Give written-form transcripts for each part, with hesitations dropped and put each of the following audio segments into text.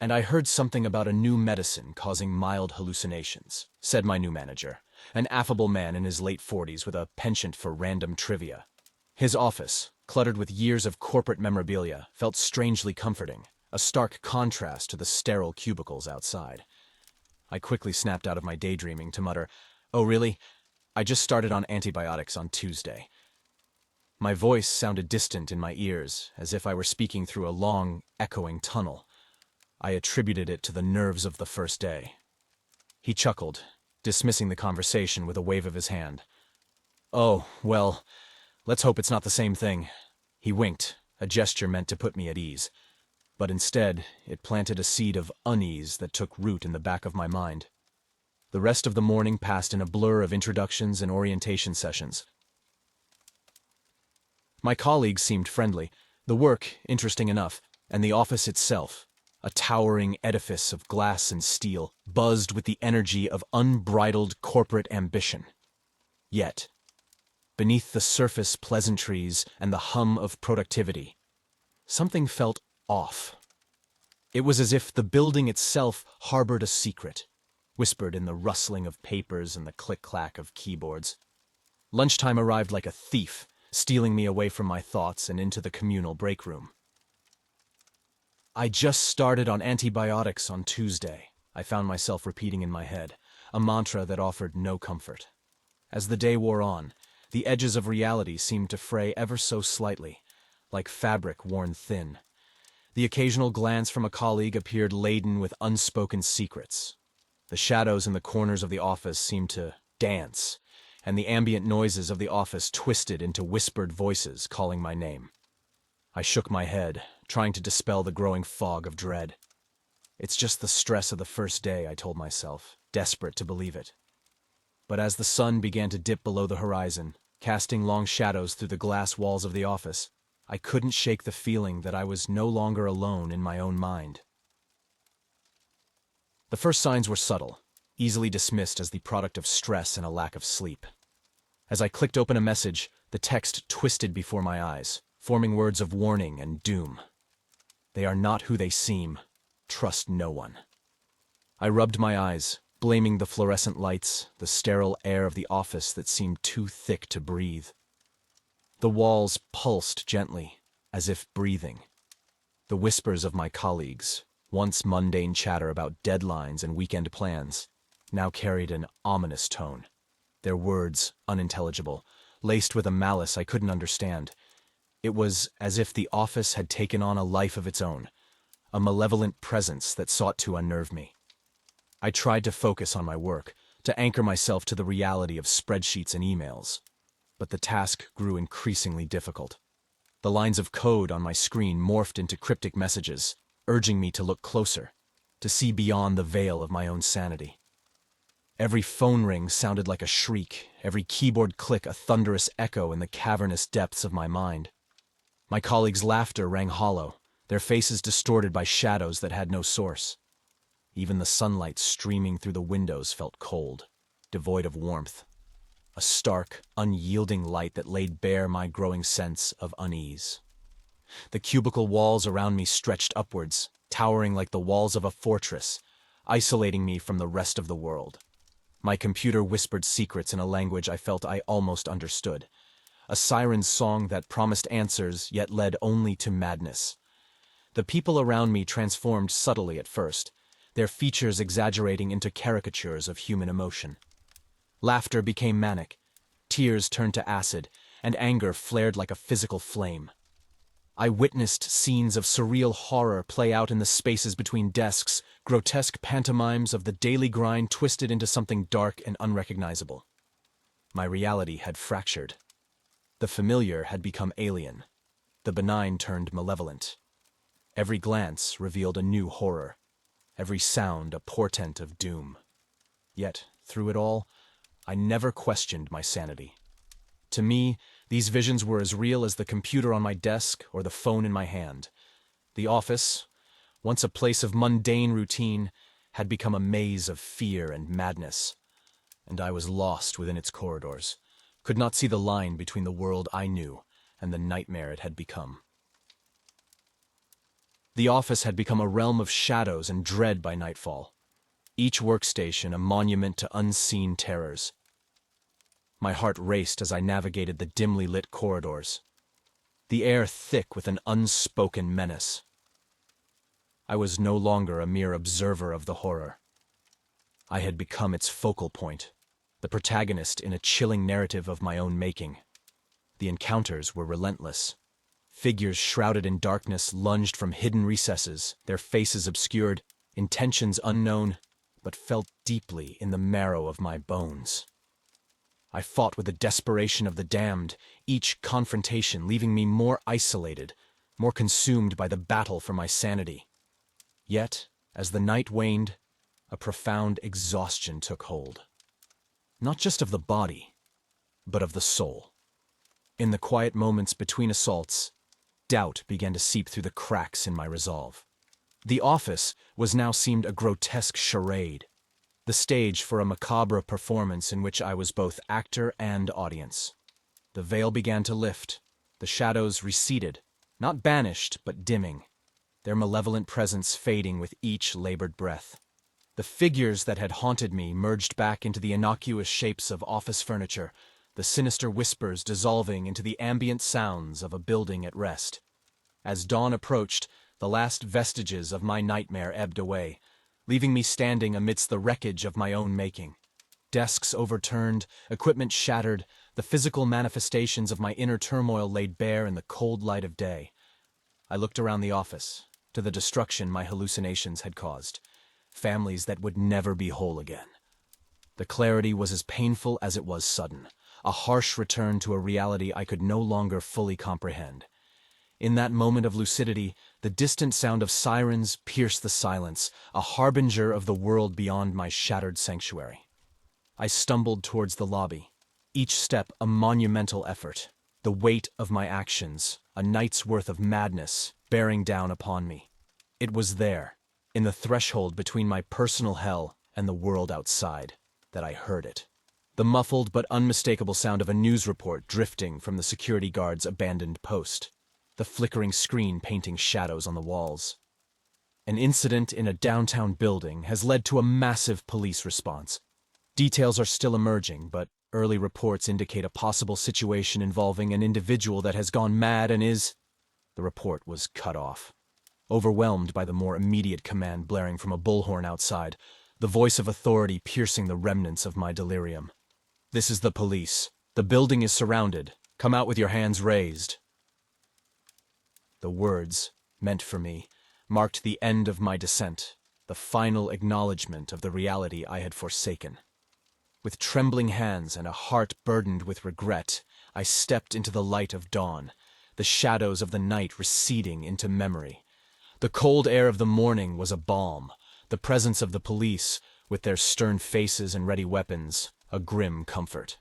"And I heard something about a new medicine causing mild hallucinations," said my new manager, an affable man in his late 40s with a penchant for random trivia. His office, cluttered with years of corporate memorabilia, felt strangely comforting, a stark contrast to the sterile cubicles outside. I quickly snapped out of my daydreaming to mutter, "Oh, really? I just started on antibiotics on Tuesday." My voice sounded distant in my ears, as if I were speaking through a long, echoing tunnel. I attributed it to the nerves of the first day. He chuckled, dismissing the conversation with a wave of his hand. "Oh, well, let's hope it's not the same thing." He winked, a gesture meant to put me at ease. But instead, it planted a seed of unease that took root in the back of my mind. The rest of the morning passed in a blur of introductions and orientation sessions. My colleagues seemed friendly, the work interesting enough, and the office itself, a towering edifice of glass and steel, buzzed with the energy of unbridled corporate ambition. Yet, beneath the surface pleasantries and the hum of productivity, something felt off. It was as if the building itself harbored a secret, whispered in the rustling of papers and the click-clack of keyboards. Lunchtime arrived like a thief, stealing me away from my thoughts and into the communal break room. "I just started on antibiotics on Tuesday," I found myself repeating in my head, a mantra that offered no comfort. As the day wore on, the edges of reality seemed to fray ever so slightly, like fabric worn thin. The occasional glance from a colleague appeared laden with unspoken secrets. The shadows in the corners of the office seemed to dance, and the ambient noises of the office twisted into whispered voices calling my name. I shook my head, trying to dispel the growing fog of dread. "It's just the stress of the first day," I told myself, desperate to believe it. But as the sun began to dip below the horizon, casting long shadows through the glass walls of the office, I couldn't shake the feeling that I was no longer alone in my own mind. The first signs were subtle, easily dismissed as the product of stress and a lack of sleep. As I clicked open a message, the text twisted before my eyes, forming words of warning and doom. "They are not who they seem. Trust no one." I rubbed my eyes, blaming the fluorescent lights, the sterile air of the office that seemed too thick to breathe. The walls pulsed gently, as if breathing. The whispers of my colleagues, once mundane chatter about deadlines and weekend plans, now carried an ominous tone. Their words, unintelligible, laced with a malice I couldn't understand. It was as if the office had taken on a life of its own, a malevolent presence that sought to unnerve me. I tried to focus on my work, to anchor myself to the reality of spreadsheets and emails. But the task grew increasingly difficult. The lines of code on my screen morphed into cryptic messages, urging me to look closer, to see beyond the veil of my own sanity. Every phone ring sounded like a shriek, every keyboard click a thunderous echo in the cavernous depths of my mind. My colleagues' laughter rang hollow, their faces distorted by shadows that had no source. Even the sunlight streaming through the windows felt cold, devoid of warmth. A stark, unyielding light that laid bare my growing sense of unease. The cubicle walls around me stretched upwards, towering like the walls of a fortress, isolating me from the rest of the world. My computer whispered secrets in a language I felt I almost understood. A siren's song that promised answers yet led only to madness. The people around me transformed subtly at first, their features exaggerating into caricatures of human emotion. Laughter became manic, tears turned to acid, and anger flared like a physical flame. I witnessed scenes of surreal horror play out in the spaces between desks, grotesque pantomimes of the daily grind twisted into something dark and unrecognizable. My reality had fractured. The familiar had become alien. The benign turned malevolent. Every glance revealed a new horror. Every sound a portent of doom. Yet, through it all, I never questioned my sanity. To me, these visions were as real as the computer on my desk or the phone in my hand. The office, once a place of mundane routine, had become a maze of fear and madness, and I was lost within its corridors, could not see the line between the world I knew and the nightmare it had become. The office had become a realm of shadows and dread by nightfall, each workstation a monument to unseen terrors. My heart raced as I navigated the dimly lit corridors, the air thick with an unspoken menace. I was no longer a mere observer of the horror. I had become its focal point, the protagonist in a chilling narrative of my own making. The encounters were relentless. Figures shrouded in darkness lunged from hidden recesses, their faces obscured, intentions unknown, but felt deeply in the marrow of my bones. I fought with the desperation of the damned, each confrontation leaving me more isolated, more consumed by the battle for my sanity. Yet, as the night waned, a profound exhaustion took hold. Not just of the body, but of the soul. In the quiet moments between assaults, doubt began to seep through the cracks in my resolve. The office now seemed a grotesque charade, the stage for a macabre performance in which I was both actor and audience. The veil began to lift, the shadows receded, not banished but dimming, their malevolent presence fading with each labored breath. The figures that had haunted me merged back into the innocuous shapes of office furniture, the sinister whispers dissolving into the ambient sounds of a building at rest. As dawn approached, the last vestiges of my nightmare ebbed away, leaving me standing amidst the wreckage of my own making. Desks overturned, equipment shattered, the physical manifestations of my inner turmoil laid bare in the cold light of day. I looked around the office, to the destruction my hallucinations had caused, families that would never be whole again. The clarity was as painful as it was sudden, a harsh return to a reality I could no longer fully comprehend. In that moment of lucidity, the distant sound of sirens pierced the silence, a harbinger of the world beyond my shattered sanctuary. I stumbled towards the lobby, each step a monumental effort, the weight of my actions, a night's worth of madness, bearing down upon me. It was there, in the threshold between my personal hell and the world outside, that I heard it. The muffled but unmistakable sound of a news report drifting from the security guard's abandoned post, the flickering screen painting shadows on the walls. An incident in a downtown building has led to a massive police response. Details are still emerging, but early reports indicate a possible situation involving an individual that has gone mad and is... The report was cut off. Overwhelmed by the more immediate command blaring from a bullhorn outside, the voice of authority piercing the remnants of my delirium. "This is the police. The building is surrounded. Come out with your hands raised." The words, meant for me, marked the end of my descent, the final acknowledgement of the reality I had forsaken. With trembling hands and a heart burdened with regret, I stepped into the light of dawn, the shadows of the night receding into memory. The cold air of the morning was a balm, the presence of the police, with their stern faces and ready weapons, a grim comfort.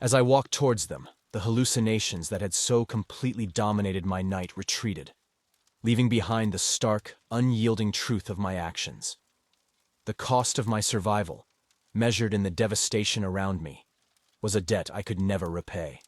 As I walked towards them, the hallucinations that had so completely dominated my night retreated, leaving behind the stark, unyielding truth of my actions. The cost of my survival, measured in the devastation around me, was a debt I could never repay.